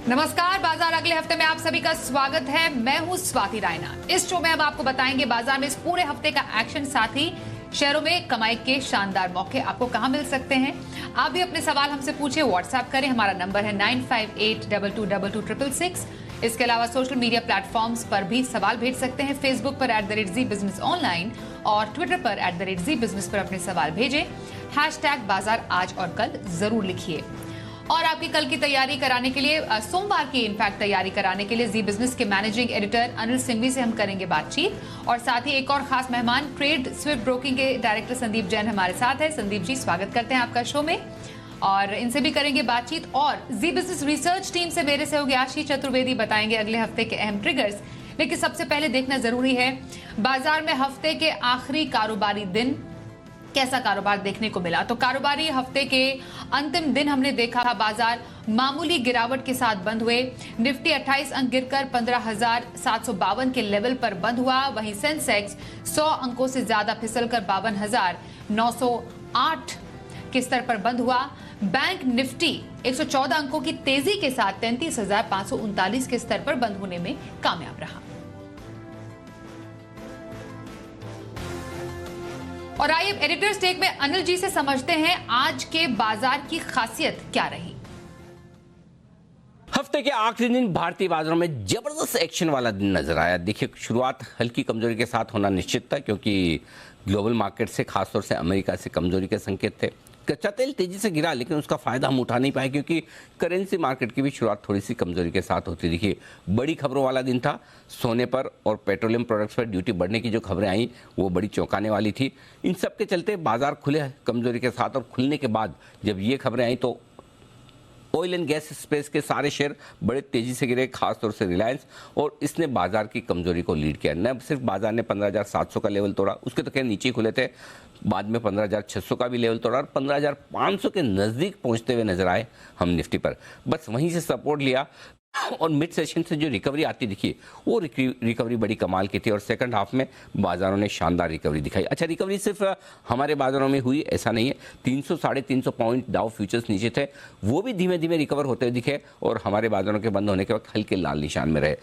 नमस्कार, बाजार अगले हफ्ते में आप सभी का स्वागत है। मैं हूं स्वाति रायना। इस शो में अब आपको बताएंगे बाजार में इस पूरे हफ्ते का एक्शन, साथ ही शेयरों में कमाई के शानदार मौके आपको कहां मिल सकते हैं। आप भी अपने सवाल हमसे पूछे, व्हाट्सएप करें, हमारा नंबर है 9582222266। इसके अलावा सोशल मीडिया प्लेटफॉर्म्स पर भी सवाल भेज सकते हैं। फेसबुक पर @ZBusiness ऑनलाइन और ट्विटर पर @ZBusiness पर अपने सवाल भेजें। #बाजार आज और कल जरूर लिखिए। और आपकी कल की तैयारी कराने के लिए, सोमवार की इनफैक्ट तैयारी कराने के लिए, जी बिजनेस के मैनेजिंग एडिटर अनिल सिंघवी से हम करेंगे बातचीत। और साथ ही एक और खास मेहमान, ट्रेड स्विफ्ट ब्रोकिंग के डायरेक्टर संदीप जैन हमारे साथ है। संदीप जी, स्वागत करते हैं आपका शो में, और इनसे भी करेंगे बातचीत। और जी बिजनेस रिसर्च टीम से मेरे सहयोगी आशीष चतुर्वेदी बताएंगे अगले हफ्ते के अहम ट्रिगर्स। लेकिन सबसे पहले देखना जरूरी है बाजार में हफ्ते के आखिरी कारोबारी दिन कैसा कारोबार देखने को मिला। तो कारोबारी हफ्ते के अंतिम दिन हमने देखा बाजार मामूली गिरावट के साथ बंद हुए। निफ्टी 28 अंक गिरकर 15,752 के लेवल पर बंद हुआ। वहीं सेंसेक्स 100 अंकों से ज्यादा फिसलकर 52,908 के स्तर पर बंद हुआ। बैंक निफ्टी 114 अंकों की तेजी के साथ 33,539 के स्तर पर बंद होने में कामयाब रहा। और आइए एडिटर्स टेक में अनिल जी से समझते हैं आज के बाजार की खासियत क्या रही। हफ्ते के आखिरी दिन भारतीय बाजारों में जबरदस्त एक्शन वाला दिन नजर आया। देखिए, शुरुआत हल्की कमजोरी के साथ होना निश्चित था, क्योंकि ग्लोबल मार्केट से, खासतौर से अमेरिका से कमजोरी के संकेत थे। कच्चा तेल तेजी से गिरा, लेकिन उसका फायदा हम उठा नहीं पाए, क्योंकि करेंसी मार्केट की भी शुरुआत थोड़ी सी कमजोरी के साथ होती दिखी। बड़ी खबरों वाला दिन था। सोने पर और पेट्रोलियम प्रोडक्ट्स पर ड्यूटी बढ़ने की जो खबरें आई वो बड़ी चौंकाने वाली थी। इन सब के चलते बाजार खुले कमजोरी के साथ, और खुलने के बाद जब ये खबरें आई तो ऑयल एंड गैस स्पेस के सारे शेयर बड़े तेजी से गिरे, खासतौर से रिलायंस, और इसने बाजार की कमजोरी को लीड किया। न सिर्फ बाजार ने 15,700 का लेवल तोड़ा, उसके तो खैर नीचे खुले थे, बाद में 15,600 का भी लेवल तोड़ा, और 15,500 के नजदीक पहुंचते हुए नजर आए हम निफ्टी पर। बस वहीं से सपोर्ट लिया, और मिड सेशन से जो रिकवरी आती दिखी वो रिकवरी बड़ी कमाल की थी, और सेकंड हाफ में बाजारों ने शानदार रिकवरी दिखाई। अच्छा, रिकवरी सिर्फ हमारे बाजारों में हुई ऐसा नहीं है। 300 साढ़े 300 पॉइंट डाउ फ्यूचर्स नीचे थे, वो भी धीमे धीमे रिकवर होते दिखे, और हमारे बाजारों के बंद होने के वक्त हल्के लाल निशान में रहे।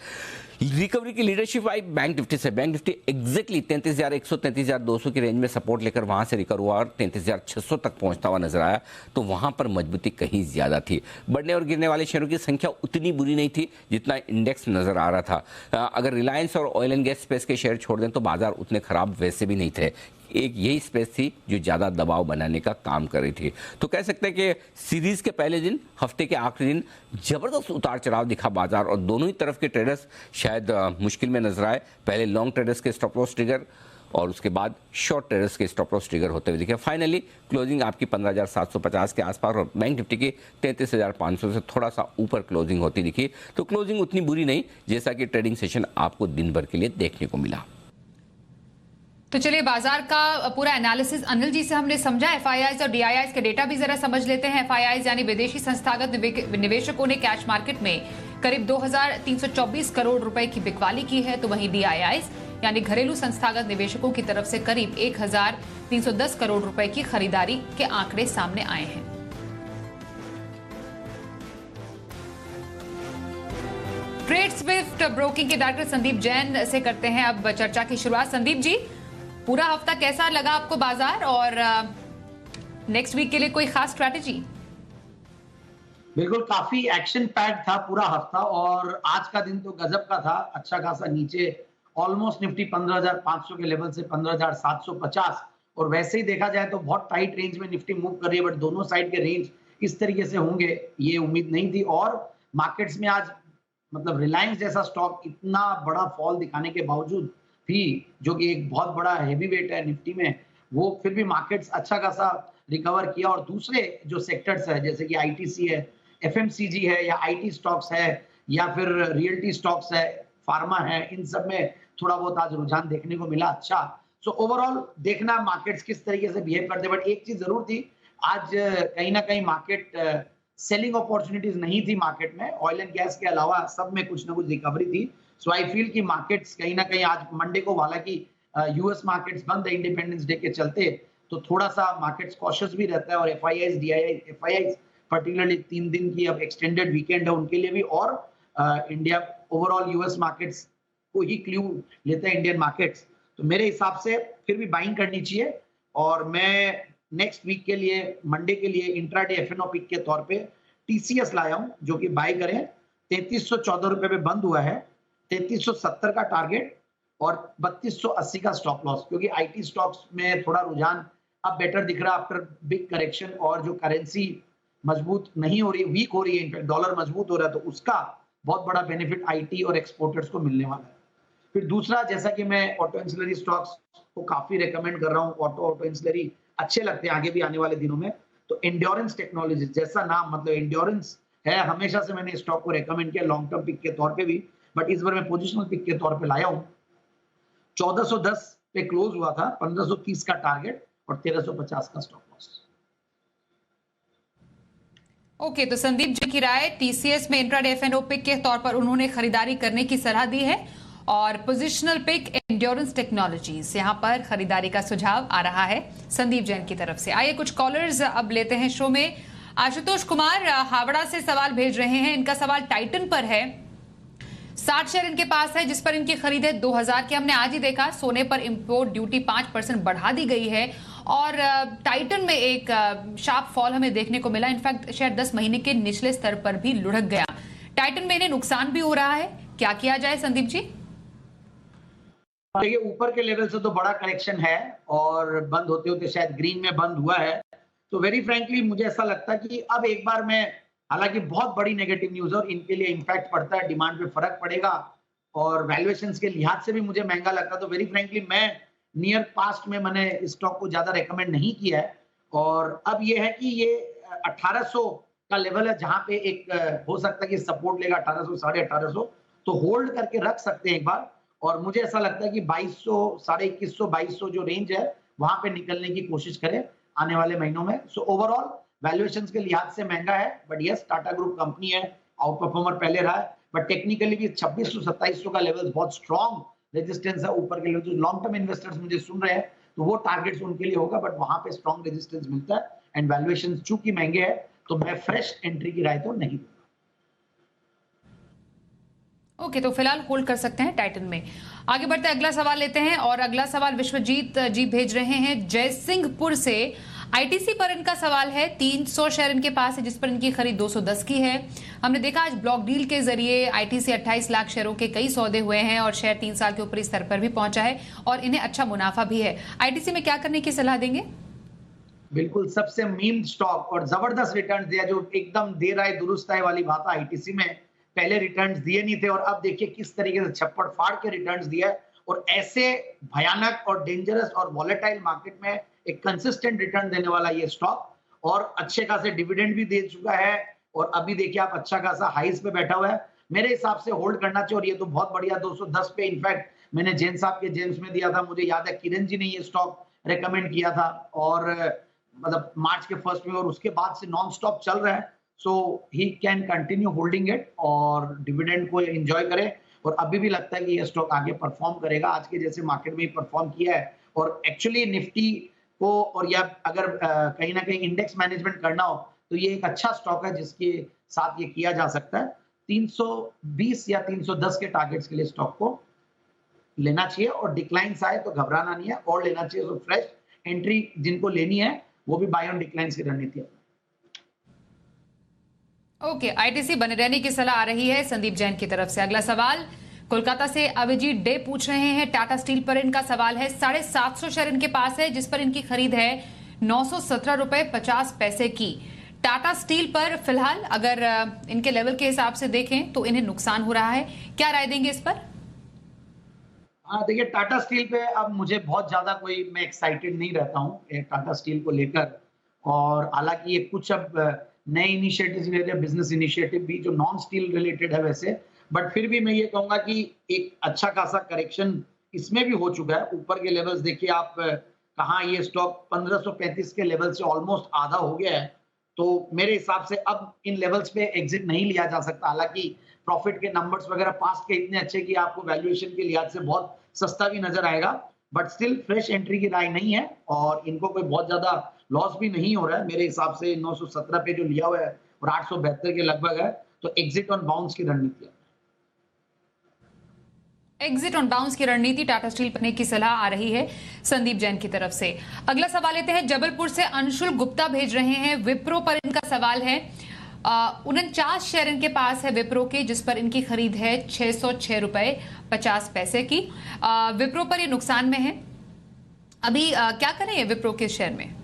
रिकवरी की लीडरशिप आई बैंक निफ्टी से। बैंक निफ्टी एग्जैक्टली 33,100 33,200 की रेंज में सपोर्ट लेकर वहां से रिकवर हुआ, और 33,600 तक पहुंचता हुआ नजर आया। तो वहां पर मजबूती कहीं ज्यादा थी। बढ़ने और गिरने वाले शेयरों की संख्या उतनी बुरी नहीं थी जितना इंडेक्स नजर आ रहा था। अगर रिलायंस और ऑयल एंड गैस स्पेस के शेयर छोड़ दें तो बाजार उतने खराब वैसे भी नहीं थे। एक यही स्पेस थी जो ज्यादा दबाव बनाने का काम कर रही थी। तो कह सकते हैं कि सीरीज के पहले दिन, हफ्ते के आखिरी दिन, जबरदस्त उतार चढ़ाव दिखा बाजार, और दोनों ही तरफ के ट्रेडर्स शायद मुश्किल में नजर आए। पहले लॉन्ग ट्रेडर्स के स्टॉप लॉस ट्रिगर, और उसके बाद शॉर्ट ट्रेडर्स के स्टॉप लॉस ट्रिगर होते हुए दिखे। फाइनली क्लोजिंग आपकी 15,750 के आसपास, और बैंक निफ्टी की 33,500 से थोड़ा सा ऊपर क्लोजिंग होती दिखी। तो क्लोजिंग उतनी बुरी नहीं जैसा कि ट्रेडिंग सेशन आपको दिन भर के लिए देखने को मिला। तो चलिए, बाजार का पूरा एनालिसिस अनिल जी से हमने समझा। एफआईआईज और डीआईआईज के डेटा भी जरा समझ लेते हैं। एफआईआईज यानी विदेशी संस्थागत निवेशकों ने कैश मार्केट में करीब 2,324 करोड़ रुपए की बिकवाली की है। तो वहीं डीआईआईज यानी घरेलू संस्थागत निवेशकों की तरफ से करीब 1,310 करोड़ रुपए की खरीदारी के आंकड़े सामने आए हैं। ट्रेड स्विफ्ट ब्रोकिंग के डायरेक्टर संदीप जैन से करते हैं अब चर्चा की शुरुआत। संदीप जी, पूरा हफ्ता कैसा लगा आपको बाजार, और नेक्स्ट वीक के लिए कोई खास स्ट्रैटेजी? बिल्कुल, काफी एक्शन पैक्ड था पूरा हफ्ता, और आज का दिन तो गजब का था। अच्छा खासा नीचे ऑलमोस्ट निफ्टी 15,500 के लेवल से 15,750, और वैसे ही देखा जाए तो बहुत टाइट रेंज में निफ्टी मूव कर रही है। बट दोनों साइड के रेंज इस तरीके से होंगे ये उम्मीद नहीं थी। और मार्केट्स में आज मतलब रिलायंस जैसा स्टॉक इतना बड़ा फॉल दिखाने के बावजूद भी, जो कि एक बहुत बड़ा हैवी वेट है निफ्टी में, वो फिर भी मार्केट्स अच्छा खासा रिकवर किया। और दूसरे जो सेक्टर्स है, जैसे कि आईटीसी है, एफएमसीजी है, या आईटी स्टॉक्स है, या फिर रियल्टी स्टॉक्स है, फार्मा है, इन सब में थोड़ा बहुत आज रुझान देखने को मिला। अच्छा, सो ओवरऑल देखना मार्केट्स किस तरीके से बिहेव करते। बट एक चीज जरूर थी, आज कहीं ना कहीं मार्केट सेलिंग अपॉर्चुनिटीज नहीं थी मार्केट में। ऑयल एंड गैस के अलावा सब में कुछ ना कुछ रिकवरी थी। सो आई फील कि मार्केट्स कहीं ना कहीं आज मंडे को, हालांकि यूएस मार्केट्स बंद है इंडिपेंडेंस डे के चलते, तो थोड़ा सा मार्केट्स कॉशियस भी रहता है। और एफआईआईज पर्टिकुलरली 3 दिन की अब एक्सटेंडेड वीकेंड है उनके लिए भी, और इंडिया ओवरऑल यूएस मार्केट्स को ही क्लू लेते हैं इंडियन मार्केट्स। तो मेरे हिसाब से फिर भी बाइंग करनी चाहिए, और मैं नेक्स्ट वीक के लिए मंडे के लिए इंट्राडे एफएनओ पिक के तौर पे टीसीएस लाया हूं, जो कि बाय करें। 3314 रुपए पे बंद हुआ है, 3370 का टारगेट और 3280 का स्टॉप लॉस, क्योंकि आईटी स्टॉक्स में थोड़ा रुझान अब बेटर दिख रहा है आफ्टर बिग करेक्शन, और जो करेंसी मजबूत नहीं हो रही, वीक हो रही है, इनफैक्ट डॉलर मजबूत हो रहा है, तो उसका बहुत बड़ा बेनिफिट आईटी और एक्सपोर्टर्स को मिलने वाला है। फिर दूसरा, जैसा कि मैं ऑटो इंसुलरी स्टॉक्स को काफी रेकमेंड कर रहा हूँ, ऑटो इंसुलरी अच्छे लगते हैं आगे भी आने वाले दिनों में, तो एंड्योरेंस टेक्नोलॉजी जैसा नाम, मतलब एंड्योरेंस है, हमेशा से मैंने स्टॉक को रेकमेंड किया लॉन्ग टर्म पिक के तौर पे भी, बट इस बार मैं पोजिशनल पिक के तौर पे लाया हूँ। 1410 पे क्लोज हुआ था, 1530 का टारगेट और 1350 का स्टॉप लॉस। ओके, तो संदीप जी की राय, टीसीएस में इंट्राडे एफएनओ पिक के तौर पर उन्होंने खरीदारी करने की सलाह दी है, और पोजिशनल पिक एंड्योरेंस टेक्नोलॉजीज, यहां पर खरीदारी का सुझाव आ रहा है संदीप जैन की तरफ से। आइए कुछ कॉलर्स अब लेते हैं शो में। आशुतोष कुमार हावड़ा से सवाल भेज रहे हैं, इनका सवाल टाइटन पर है। 60 शेयर इनके पास है, जिस पर इनकी खरीद है 2000 की। हमने आज ही देखा सोने पर इंपोर्ट ड्यूटी 5% बढ़ा दी गई है, और टाइटन में एक शार्प फॉल हमें देखने को मिला। इनफैक्ट शेयर 10 महीने के निचले स्तर पर भी लुढ़क गया। टाइटन में इन्हें नुकसान भी हो रहा है, क्या किया जाए संदीप जी? देखिए, ऊपर के लेवल से तो बड़ा करेक्शन है, और बंद होते होते शायद ग्रीन में बंद हुआ है, तो वेरी फ्रैंकली मुझे ऐसा लगता है कि अब एक बार मैं, हालांकि बहुत बड़ी नेगेटिव न्यूज है और इनके लिए इंपैक्ट पड़ता है, डिमांड पे फर्क पड़ेगा, और वैल्यूएशंस के लिहाज से भी मुझे महंगा लगता है, तो वेरी फ्रैंकली मैं नियर पास्ट में मैंने स्टॉक को ज्यादा रेकमेंड नहीं किया है। और अब ये है कि ये 1800 का लेवल है, जहां पे एक हो सकता है कि सपोर्ट लेगा 1800, 1850, तो होल्ड करके रख सकते हैं एक बार। और मुझे ऐसा लगता है कि 2200, 2150, 2200 जो रेंज है, वहां पे निकलने की कोशिश करें आने वाले महीनों में। सो ओवरऑल वैल्यूएशंस के लिहाज से महंगा है, but yes, Tata group company है, आउट परफॉर्मर पहले रहा है, बट टेक्निकली भी 2600, 2700 का लेवल बहुत स्ट्रॉन्ग रेजिस्टेंस है ऊपर के लेवल। जो लॉन्ग टर्म इन्वेस्टर्स मुझे सुन रहे हैं, तो वो टारगेट्स उनके लिए होगा, बट वहां पे स्ट्रॉन्ग रेजिस्टेंस मिलता है, एंड वैल्यूएशंस चूंकि महंगे हैं, तो मैं फ्रेश एंट्री की राय तो नहीं दूंगा। ओके, तो फिलहाल होल्ड कर सकते हैं टाइटन में। आगे बढ़ते अगला सवाल लेते हैं, और अगला सवाल विश्वजीत जी भेज रहे हैं जयसिंहपुर से। आईटीसी पर इनका सवाल है, 300 शेयर इनके पास है, जिस पर इनकी खरीद 210 की है। हमने देखा आज ब्लॉक डील के जरिए आईटीसी 28 लाख शेयरों के कई सौदे हुए हैं, और शेयर 3 साल के ऊपरी स्तर पर भी पहुंचा है, और इन्हें अच्छा मुनाफा भी है। आईटीसी में क्या करने की सलाह देंगे? बिल्कुल, सबसे मीम्ड स्टॉक और जबरदस्त रिटर्न दिया, जो एकदम दे रहा है दुरुस्त है वाली बात है। आईटीसी में पहले रिटर्न्स दिए नहीं थे, और अब देखिए किस तरीके से छप्पड़ फाड़ के रिटर्न्स दिया है, और ऐसे भयानक और डेंजरस और वॉलेटाइल मार्केट में एक कंसिस्टेंट रिटर्न देने वाला ये स्टॉक, और अच्छे खासे डिविडेंड भी दे चुका है, और अभी देखिए आप अच्छा खासा हाइस पे बैठा हुआ है। मेरे हिसाब से होल्ड करना चाहिए, और ये तो बहुत बढ़िया 210 पे, इनफैक्ट मैंने जैन साहब के जेम्स में दिया था, मुझे याद है किरण जी ने ये स्टॉक रेकमेंड किया था, और मतलब मार्च के फर्स्ट में, और उसके बाद से नॉन स्टॉप चल रहा है। So he can continue holding it और डिविडेंड को एंजॉय करें, और अभी भी लगता है कि ये स्टॉक आगे परफॉर्म करेगा, आज के जैसे मार्केट में ही परफॉर्म किया है। और एक्चुअली निफ्टी को, और या अगर कहीं ना कहीं इंडेक्स मैनेजमेंट करना हो, तो ये एक अच्छा स्टॉक है जिसके साथ ये किया जा सकता है। 320 या 310 के टारगेट्स के लिए स्टॉक को लेना चाहिए, और डिक्लाइंस आए तो घबराना नहीं है, और लेना चाहिए। तो फ्रेश एंट्री जिनको लेनी है, वो भी बाय ऑन डिक्लाइंस की रणनीति है। ओके, आईटीसी बने रहने की सलाह आ रही है संदीप जैन की तरफ से। अगला सवाल कोलकाता से अभिजीत डे पूछ रहे हैं, टाटा स्टील पर इनका सवाल है। 750 शेयर इनके पास है, जिस पर इनकी खरीद है 917 रुपए 50 पैसे की। टाटा स्टील पर फिलहाल अगर इनके लेवल के हिसाब से देखें तो इन्हें नुकसान हो रहा है, क्या राय देंगे इस पर? हाँ, देखिए टाटा स्टील पे अब मुझे बहुत ज्यादा कोई, मैं एक्साइटेड नहीं रहता हूँ टाटा स्टील को लेकर, और हालांकि ये कुछ अब नए इनिशिएटिव्स ले रहे हैं, बिजनेस इनिशिएटिव भी जो नॉन स्टील रिलेटेड है वैसे, बट फिर भी मैं ये कहूंगा कि एक अच्छा खासा करेक्शन इसमें भी हो चुका है। ऊपर के लेवल्स देखिए आप, कहाँ ये स्टॉक 1535 के लेवल से ऑलमोस्ट आधा हो गया है, तो मेरे हिसाब से अब इन लेवल्स पे एग्जिट नहीं लिया जा सकता। हालांकि प्रॉफिट के नंबर्स वगैरह पास्ट के इतने अच्छे कि आपको वैल्यूएशन के लिहाज से बहुत सस्ता भी नजर आएगा, बट स्टिल फ्रेश एंट्री की राय नहीं है, और इनको कोई बहुत ज्यादा लॉस भी नहीं हो रहा है मेरे हिसाब से। 917 पे जो लिया हुआ है और 872 के लगभग है, तो एग्जिट ऑन बाउंस की रणनीति है। एग्जिट ऑन बाउंस की रणनीति टाटा स्टील करने की सलाह आ रही है संदीप जैन की तरफ से। अगला सवाल लेते हैं, जबलपुर से अंशुल गुप्ता भेज रहे हैं। विप्रो पर इनका सवाल है। 49 शेयर इनके पास है विप्रो के, जिस पर इनकी खरीद है 606 रुपए 50 पैसे की। विप्रो पर ये नुकसान में है, अभी क्या करें विप्रो के शेयर में?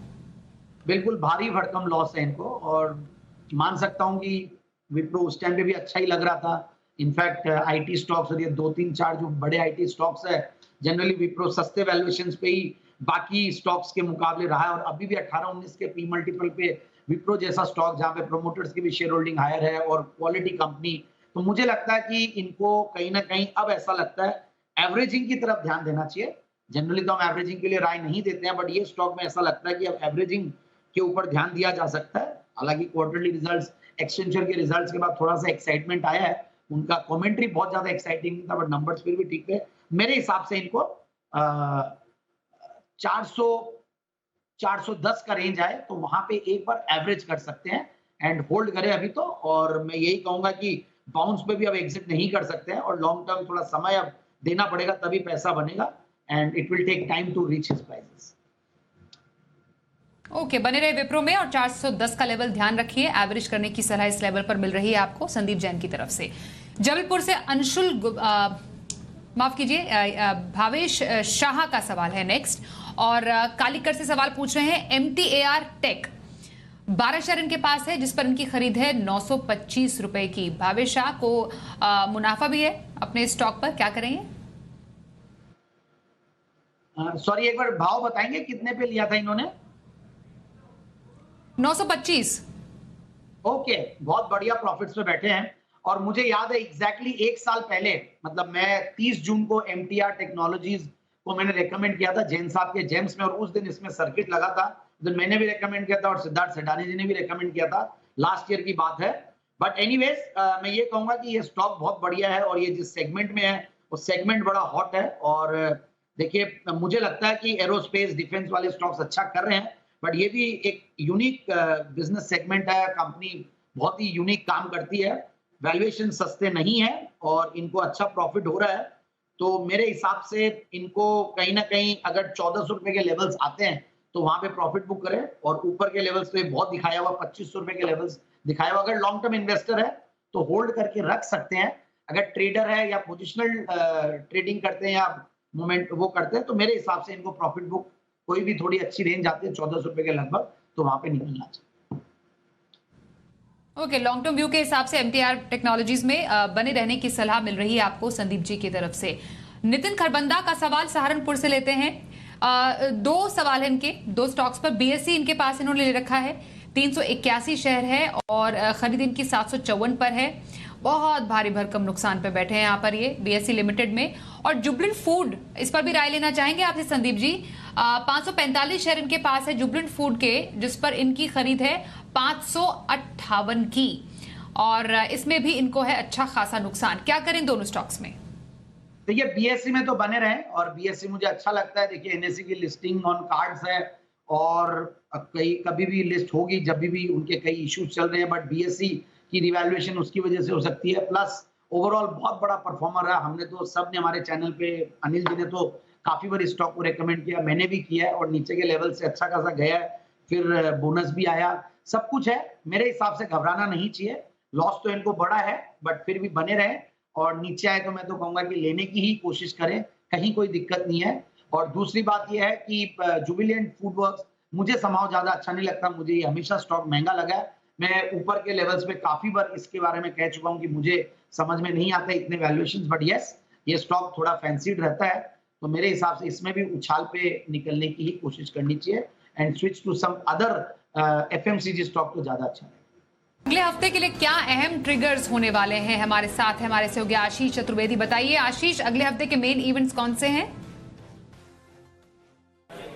बिल्कुल भारी भरकम लॉस है इनको, और मान सकता हूं कि विप्रो उस टाइम पे भी अच्छा ही लग रहा था। इनफैक्ट आईटी स्टॉक्स और ये 2-3-4 जो बड़े आईटी स्टॉक्स है, जनरली विप्रो सस्ते वैल्यूएशंस पे ही बाकी स्टॉक्स के मुकाबले रहा है, और अभी भी 18-19 के पी मल्टीपल पे विप्रो जैसा स्टॉक जहां पे प्रोमोटर्स की भी शेयर होल्डिंग हायर है और क्वालिटी कंपनी, तो मुझे लगता है कि इनको कहीं ना कहीं अब ऐसा लगता है एवरेजिंग की तरफ ध्यान देना चाहिए। जनरली तो हम एवरेजिंग के लिए राय नहीं देते हैं, बट ये स्टॉक में ऐसा लगता है कि अब एवरेजिंग के ऊपर ध्यान दिया जा सकता है। हालांकि क्वार्टरली रिजल्ट्स, एक्सटेंचर के रिजल्ट्स के बाद थोड़ा सा एक्साइटमेंट आया है, उनका कमेंट्री बहुत ज्यादा एक्साइटिंग नहीं था, बट नंबर्स फिर भी ठीक थे। मेरे हिसाब से इनको 410 का रेंज आए तो वहां पे एक बार एवरेज कर सकते हैं एंड होल्ड करें अभी तो। और मैं यही कहूंगा कि बाउंस पे भी अब एग्जिट नहीं कर सकते हैं, और लॉन्ग टर्म थोड़ा समय अब देना पड़ेगा, तभी पैसा बनेगा, and it will take time to reach his prices. Okay, बने रहे विप्रो में, और 410 का लेवल ध्यान रखिए। एवरेज करने की सलाह इस लेवल पर मिल रही है आपको संदीप जैन की तरफ से। जबलपुर से अंशुल माफ कीजिए भावेश शाह का सवाल है नेक्स्ट, और कालीकर से सवाल पूछ रहे हैं। MTAR टेक 12 शेयर इनके पास है, जिस पर इनकी खरीद है 925 रुपए की। भावेश शाह को मुनाफा भी है अपने स्टॉक पर, क्या करेंगे? सॉरी, एक बार भाव बताएंगे कितने पे लिया था इन्होंने? 925। ओके, बहुत बढ़िया प्रॉफिट्स पे बैठे हैं। और मुझे याद है एग्जैक्टली 1 साल पहले, मतलब मैं 30 जून को MTR टेक्नोलॉजीज को मैंने रेकमेंड किया था जैन साहब के जेम्स में, और उस दिन इसमें सर्किट लगा था। उस दिन मैंने भी रेकमेंड किया था और सिद्धार्थ सेडानी जी ने भी रेकमेंड किया था, लास्ट ईयर की बात है। बट एनीवेज मैं ये कहूंगा कि ये स्टॉक बहुत बढ़िया है, और ये जिस सेगमेंट में है वो सेगमेंट बड़ा हॉट है। और देखिए, मुझे लगता है कि एरोस्पेस डिफेंस वाले स्टॉक्स अच्छा कर रहे हैं, बट ये भी एक यूनिक बिजनेस सेगमेंट है। कंपनी बहुत ही यूनिक काम करती है, वैल्यूएशन सस्ते नहीं है, और इनको अच्छा प्रॉफिट हो रहा है। तो मेरे हिसाब से इनको कहीं ना कहीं अगर 1400 रुपए के लेवल्स आते हैं तो वहां पे प्रॉफिट बुक करें, और ऊपर के लेवल्स पे बहुत दिखाया हुआ 2500 रुपए के लेवल्स दिखाया हुआ। अगर लॉन्ग टर्म इन्वेस्टर है तो होल्ड करके रख सकते हैं। अगर ट्रेडर है या पोजिशनल ट्रेडिंग करते हैं या मोमेंट वो करते हैं, तो मेरे हिसाब से इनको प्रॉफिट बुक कोई भी थोड़ी अच्छी रेंज आती है 1400 रुपए के लगभग, तो वहां पे निकलना चाहिए। ओके, लॉन्ग टर्म व्यू के हिसाब से MTR टेक्नोलॉजीज में बने रहने की सलाह मिल रही है आपको संदीप जी की तरफ से। नितिन खरबंदा का सवाल सहारनपुर से लेते हैं। 2 सवाल है इनके, 2 स्टॉक्स पर। BSE इनके पास इन्होंने ले रखा है, 381 शेयर है, और खरीद इनकी 754 पर है। बहुत भारी भरकम नुकसान पे बैठे हैं यहाँ पर ये BSE लिमिटेड में। और जुबलेंट फूड, इस पर भी राय लेना चाहेंगे आपसे संदीप जी। 545 शेयर इनके पास है जुबलेंट फूड के, जिस पर इनकी खरीद है 558 की, और इसमें भी इनको है अच्छा खासा नुकसान। क्या करें दोनों स्टॉक्स में? देखिए, BSE में तो बने रहे, और BSE मुझे अच्छा लगता है। देखिए, NSE की लिस्टिंग ऑन कार्ड्स है, और कभी भी लिस्ट होगी जब भी उनके कई इश्यूज चल रहे हैं, बट BSE की रिवैल्यूएशन उसकी वजह से हो सकती है। प्लस ओवरऑल बहुत बड़ा परफॉर्मर रहा। हमने तो सबने हमारे चैनल पे, अनिल जी ने तो काफी बार इस स्टॉक को रेकमेंड किया, मैंने भी किया है, और नीचे के लेवल से अच्छा खासा गया है, फिर बोनस भी आया, सब कुछ है। मेरे हिसाब से घबराना नहीं चाहिए। लॉस तो इनको बड़ा है, बट फिर भी बने रहे, और नीचे आए तो मैं तो कहूंगा कि लेने की ही कोशिश करें, कहीं कोई दिक्कत नहीं है। और दूसरी बात यह है कि जुबिलेंट फूडवर्क्स मुझे समाव ज्यादा अच्छा नहीं लगता। मुझे ये हमेशा स्टॉक महंगा लगा है। मैं ऊपर के लेवल्स पे काफी बार इसके बारे में कह चुका हूं कि मुझे समझ में नहीं आता इतने वैल्यूएशंस, बट यस, ये स्टॉक थोड़ा फैंसीड रहता है, तो मेरे हिसाब से इसमें भी उछाल पे निकलने की ही कोशिश करनी चाहिए, and switch to some other FMCG stock तो ज्यादा अच्छा है। अगले हफ्ते के लिए क्या अहम ट्रिगर्स होने वाले हैं? हमारे साथ है हमारे सहयोगी आशीष चतुर्वेदी। बताइए आशीष, अगले हफ्ते के मेन इवेंट्स कौन से हैं?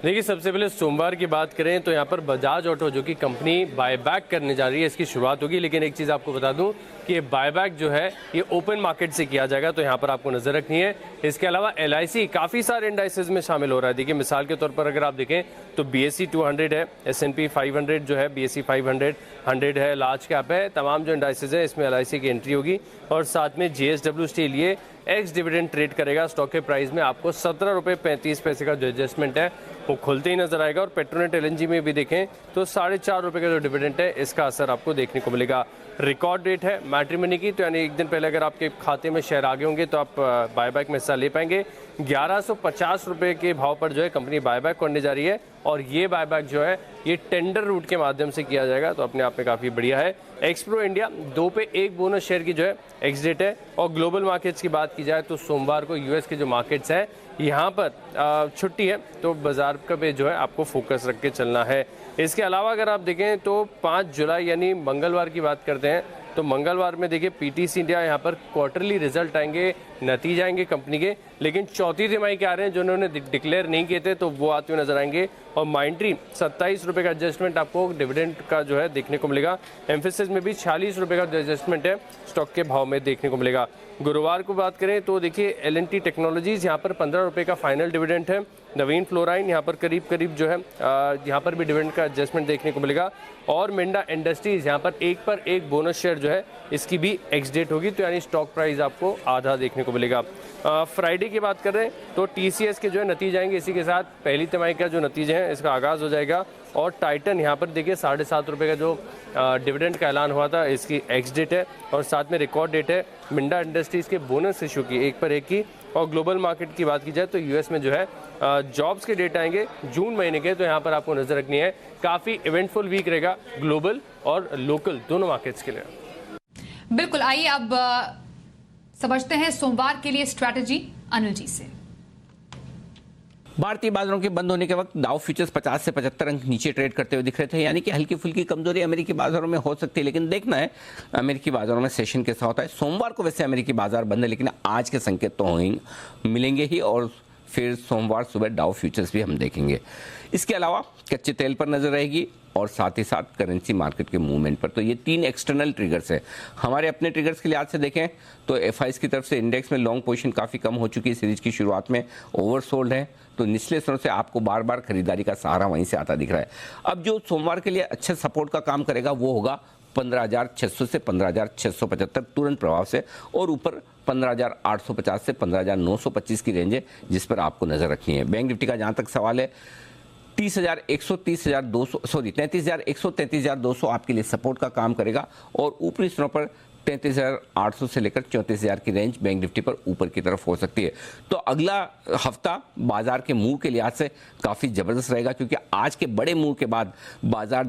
देखिए, सबसे पहले सोमवार की बात करें तो यहाँ पर बजाज ऑटो जो कि कंपनी बायबैक करने जा रही है, इसकी शुरुआत होगी। लेकिन एक चीज़ आपको बता दूं कि ये बायबैक जो है ये ओपन मार्केट से किया जाएगा, तो यहाँ पर आपको नजर रखनी है। इसके अलावा LIC काफ़ी सारे इंडाइसेस में शामिल हो रहा है। देखिए, मिसाल के तौर पर अगर आप देखें तो BSE 200 है, S&P 500 जो है, BSE 500 100 है, लार्ज कैप है, तमाम जो इंडाइसेस है इसमें LIC की एंट्री होगी। और साथ में JSW स्टील ये एक्स डिविडेंड ट्रेड करेगा। स्टॉक के प्राइस में आपको 17 रुपये 35 पैसे का जो एडजस्टमेंट है वो खुलते ही नजर आएगा। और पेट्रोनेट LNG में भी देखें तो 4.5 रुपये का जो डिविडेंड है इसका असर आपको देखने को मिलेगा। रिकॉर्ड डेट है मैट्रिमनी की, तो यानी एक दिन पहले अगर आपके खाते में शेयर आगे होंगे तो आप बायबैक में हिस्सा ले पाएंगे। 1150 रुपये के भाव पर जो है कंपनी बायबैक करने जा रही है और ये बायबैक जो है ये टेंडर रूट के माध्यम से किया जाएगा, तो अपने आप में काफ़ी बढ़िया है। एक्सप्रो इंडिया 2 पे 1 बोनस शेयर की जो है एक्स डेट है। और ग्लोबल मार्केट्स की बात की जाए तो सोमवार को US के जो मार्केट्स हैं यहाँ पर छुट्टी है, तो बाजार का पे जो है आपको फोकस रख के चलना है। इसके अलावा अगर आप देखें तो 5 जुलाई यानी मंगलवार की बात करते हैं तो मंगलवार में देखिए PTC इंडिया यहाँ पर क्वार्टरली रिजल्ट आएंगे, नतीजे आएंगे कंपनी के, लेकिन चौथी तिमाही के आ रहे हैं जो उन्होंने डिक्लेयर नहीं किए थे तो वो आते हुए नजर आएंगे। और माइंट्री 27 रुपये का एडजस्टमेंट आपको डिविडेंड का जो है देखने को मिलेगा। एम्फेसिस में भी 46 रुपये का एडजस्टमेंट है स्टॉक के भाव में देखने को मिलेगा। गुरुवार को बात करें तो देखिए L&T टेक्नोलॉजीज यहाँ पर 15 रुपये का फाइनल डिविडेंड है। नवीन फ्लोराइन यहाँ पर करीब जो है यहाँ पर भी डिविडेंड का एडजस्टमेंट देखने को मिलेगा। और मिंडा इंडस्ट्रीज यहाँ पर एक बोनस शेयर जो है इसकी भी एक्स डेट होगी, तो यानी स्टॉक प्राइस आपको आधा देखने को मिलेगा। फ्राइडे की बात कर रहे हैं तो TCS के जो है नतीजे आएंगे, इसी के साथ पहली तिमाही का जो नतीजे हैं इसका आगाज़ हो जाएगा। और टाइटन यहाँ पर देखिए 7.5 रुपये का जो डिविडेंड का ऐलान हुआ था इसकी एक्स डेट है और साथ में रिकॉर्ड डेट है मिंडा इंडस्ट्रीज़ के बोनस इशू की एक पर एक की। और ग्लोबल मार्केट की बात की जाए तो US में जो है जॉब्स के डेट आएंगे जून महीने के, तो यहाँ पर आपको नजर रखनी है। काफ़ी इवेंटफुल वीक रहेगा ग्लोबल और लोकल दोनों मार्केट्स के लिए। बिल्कुल, आइए अब समझते हैं सोमवार के लिए स्ट्रैटेजी अनिल जी से। भारतीय बाजारों के बंद होने के वक्त डाउ फ्यूचर्स 50 से 75 अंक नीचे ट्रेड करते हुए दिख रहे थे, यानी कि हल्की फुल्की कमजोरी अमेरिकी बाजारों में हो सकती है, लेकिन देखना है अमेरिकी बाजारों में सेशन कैसा होता है। सोमवार को वैसे अमेरिकी बाजार बंद है, लेकिन आज के संकेत तो मिलेंगे ही और फिर सोमवार सुबह डाउ फ्यूचर्स भी हम देखेंगे। इसके अलावा कच्चे तेल पर नजर रहेगी और साथ ही साथ करेंसी मार्केट के मूवमेंट पर। तो ये 3 एक्सटर्नल ट्रिगर्स है। हमारे अपने ट्रिगर्स के लिहाज से देखें तो FIs की तरफ से इंडेक्स में लॉन्ग पोजीशन काफ़ी कम हो चुकी है, सीरीज की शुरुआत में ओवरसोल्ड है, तो निचले स्तरों से आपको बार बार खरीदारी का सहारा वहीं से आता दिख रहा है। अब जो सोमवार के लिए अच्छा सपोर्ट का काम करेगा वो होगा 15,600 से 15,675 तुरंत प्रभाव से, और ऊपर 15,850 से 15,925 की रेंज है जिस पर आपको नजर रखनी है। बैंक निफ्टी का जहां तक सवाल है 30,100 33,100 33,200 आपके लिए सपोर्ट का काम करेगा और ऊपरी स्तरों पर 33,800 से लेकर 34,000 की रेंज बैंक निफ्टी पर ऊपर की तरफ हो सकती है। तो अगला हफ्ता बाजार के मूव के लिहाज से काफ़ी ज़बरदस्त रहेगा, क्योंकि आज के बड़े मूव के बाद बाजार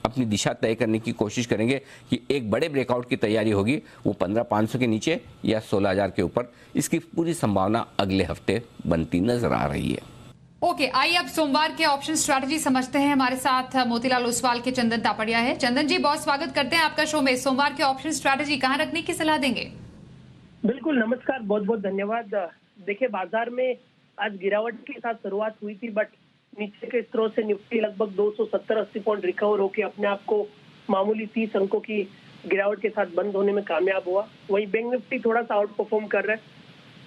अपनी दिशा तय करने की कोशिश करेंगे कि एक बड़े ब्रेकआउट की तैयारी होगी, वो 15,500 के नीचे या 16,000 के ऊपर। इसकी पूरी संभावना अगले हफ्ते बनती नजर आ रही है। ओके, आइए अब सोमवार के ऑप्शन स्ट्रैटेजी समझते हैं। हमारे साथ मोतीलाल ओसवाल के चंदन तापड़िया है। चंदन जी, बहुत स्वागत करते हैं आपका शो में। सोमवार के ऑप्शन स्ट्रैटेजी कहां रखने की सलाह देंगे? बिल्कुल, नमस्कार, बहुत बहुत धन्यवाद। देखिए, बाजार में आज गिरावट के साथ शुरुआत हुई थी, बट नीचे के स्तरों से निफ्टी लगभग 270-80 पॉइंट रिकवर होकर अपने आप को मामूली 30 अंकों की गिरावट के साथ बंद होने में कामयाब हुआ। वहीं बैंक निफ्टी थोड़ा सा आउट परफॉर्म कर रहा है,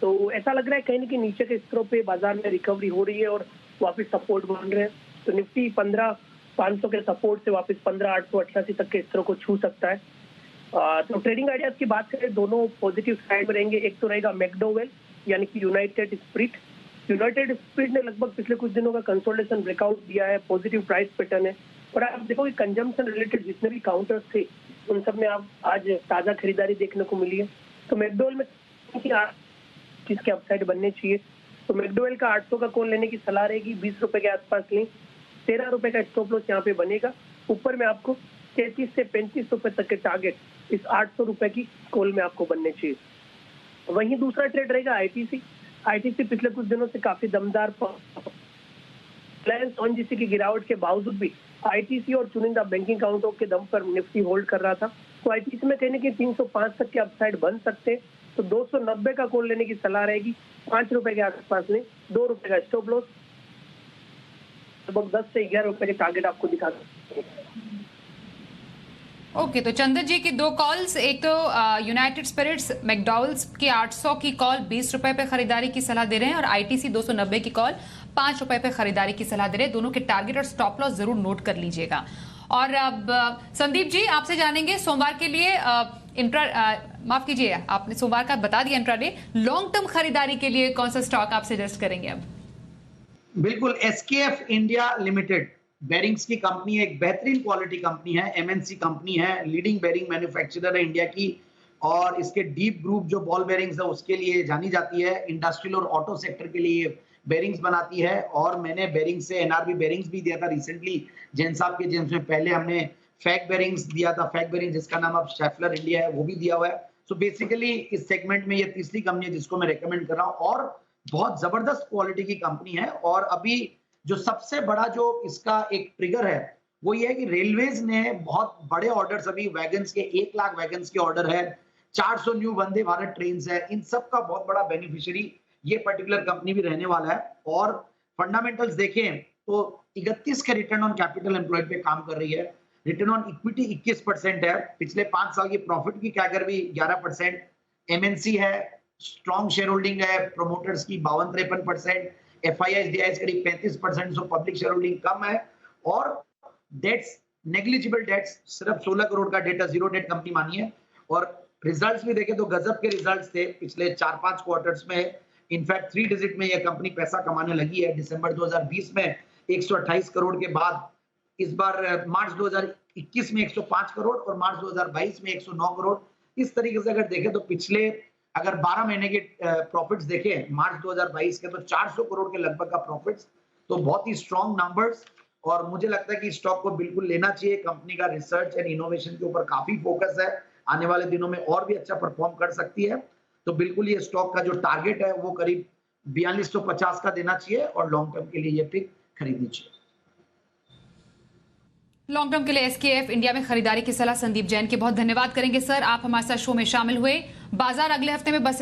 तो ऐसा लग रहा है कहीं ना कहीं नीचे के स्तरों पे बाजार में रिकवरी हो रही है और वापस सपोर्ट बन रहे हैं। तो निफ्टी 15,500 के सपोर्ट से वापस 15,888 तक के स्तरों को छू सकता है। तो ट्रेडिंग आइडियाज की बात करें, दोनों पॉजिटिव साइड में रहेंगे। एक तो रहेगा मैकडोवेल यानी कि यूनाइटेड स्पिरिट ने लगभग पिछले कुछ दिनों का कंसोलिडेशन ब्रेकआउट दिया है, पॉजिटिव प्राइस पैटर्न है। और आप देखो कि कंजम्पशन रिलेटेड जितने भी काउंटर्स थे उन सब में आप आज ताजा खरीदारी देखने को मिली है। तो मैकडोवेल में किसके अपसाइड बनने चाहिए, तो मैकडोवेल का 800 का कॉल लेने की सलाह रहेगी। 20 रुपए के आसपास लें, 13 रुपए का स्टॉप लॉस यहाँ पे बनेगा। ऊपर में आपको 33 से 35 रुपए तक के टारगेट इस 800 रुपए की कॉल में आपको बनने चाहिए। वहीं दूसरा ट्रेड रहेगा आईटीसी पिछले कुछ दिनों से काफी दमदार रिलायंस ONGC की गिरावट के बावजूद भी आईटीसी और चुनिंदा बैंकिंग काउंटरों के दम पर निफ्टी होल्ड कर रहा था। तो आईटीसी में कहने की 305 तक के अपसाइड बन सकते हैं, तो 290 का कॉल लेने की सलाह रहेगी। 5 रुपए के आसपास लें, 2 रुपए का स्टॉप लॉस। लगभग 10 से 11 रुपए के टारगेट आपको दिखा सकते हैं। ओके, तो चंदन जी की दो कॉल्स, एक तो यूनाइटेड स्पिरिट्स मैकडॉवेल्स की 800 की कॉल 20 रुपए पे खरीदारी की सलाह दे रहे हैं, और आईटीसी 290 की कॉल 5 रुपए पे खरीदारी की सलाह दे रहे हैं। दोनों के टारगेट और स्टॉप लॉस जरूर नोट कर लीजिएगा। और अब संदीप जी आपसे जानेंगे सोमवार के लिए माफ कीजिए, आपने सोमवार का बता दिया इंट्राडे, लॉन्ग टर्म खरीदारी के लिए कौन सा स्टॉक आप सजेस्ट करेंगे अब? बिल्कुल, एसकेएफ इंडिया लिमिटेड बेरिंग्स की कंपनी है, एक बेहतरीन क्वालिटी कंपनी है, एमएनसी कंपनी है, लीडिंग बेरिंग मैन्युफैक्चरर है इंडिया की, और इसके डीप ग्रुप जो बॉल बेरिंग्स है उसके लिए जानी जाती है। इंडस्ट्रियल और ऑटो सेक्टर के लिए बेरिंग्स बनाती है, और मैंने बेरिंग से एनआरबी बेरिंग्स भी दिया था रिसेंटली जैन साहब के, जिसमें पहले हमने फैक बेरिंग्स दिया था, फैक बेरिंग जिसका नाम अब शेफलर इंडिया है वो भी दिया हुआ है। सो बेसिकली इस सेगमेंट में ये तीसरी कंपनी है जिसको मैं रेकमेंड कर रहा हूँ, और बहुत जबरदस्त क्वालिटी की कंपनी है। और अभी जो सबसे बड़ा जो इसका एक ट्रिगर है वो ये है कि रेलवेज ने बहुत बड़े ऑर्डर्स, अभी वैगन्स के 1 लाख वैगन्स के ऑर्डर है, 400 न्यू वंदे भारत ट्रेन है, इन सब का बहुत बड़ा बेनिफिशियरी ये पर्टिकुलर कंपनी भी रहने वाला है। और फंडामेंटल्स देखें तो 31 के रिटर्न ऑन कैपिटल एम्प्लॉयड पे काम कर रही है, रिटर्न ऑन इक्विटी 21% है, पिछले 5 साल की प्रॉफिट की कैगर भी 11%, एमएनसी है, स्ट्रॉन्ग शेयर होल्डिंग है, प्रोमोटर्स की 52-53%, एफआईआई डीआईएस करीब 35%, सो पब्लिक शेयर होल्डिंग कम है, और डेट्स नेग्लिजिबल डेट्स, सिर्फ 16 करोड़ का डेट है, जीरो डेट कंपनी मानी है। और रिजल्ट्स भी देखें तो गजब के रिजल्ट्स थे पिछले 4-5 क्वार्टर्स में। इनफैक्ट 3 डिजिट में यह कंपनी पैसा कमाने लगी है। दिसंबर 2020 में 128 करोड़ के बाद इस बार मार्च 2021 में 105 करोड़ और मार्च 2022 में 109 करोड़। इस तरीके से अगर देखें तो पिछले अगर 12 महीने के प्रॉफिट्स देखें मार्च 2022 के, तो 400 करोड़ के लगभग का प्रॉफिट्स, तो बहुत ही स्ट्रॉन्ग नंबर्स। और मुझे लगता है कि स्टॉक को बिल्कुल लेना चाहिए। कंपनी का रिसर्च एंड इनोवेशन के ऊपर काफी फोकस है, आने वाले दिनों में और भी अच्छा परफॉर्म कर सकती है। तो बिल्कुल ये स्टॉक का जो टारगेट है वो करीब 4250 का देना चाहिए, और लॉन्ग टर्म के लिए ये पिक खरीदनी चाहिए। लॉन्ग टर्म के लिए एसकेएफ इंडिया में खरीदारी की सलाह संदीप जैन की बहुत धन्यवाद करेंगे सर, आप हमारे साथ शो में शामिल हुए। बाजार अगले हफ्ते में बस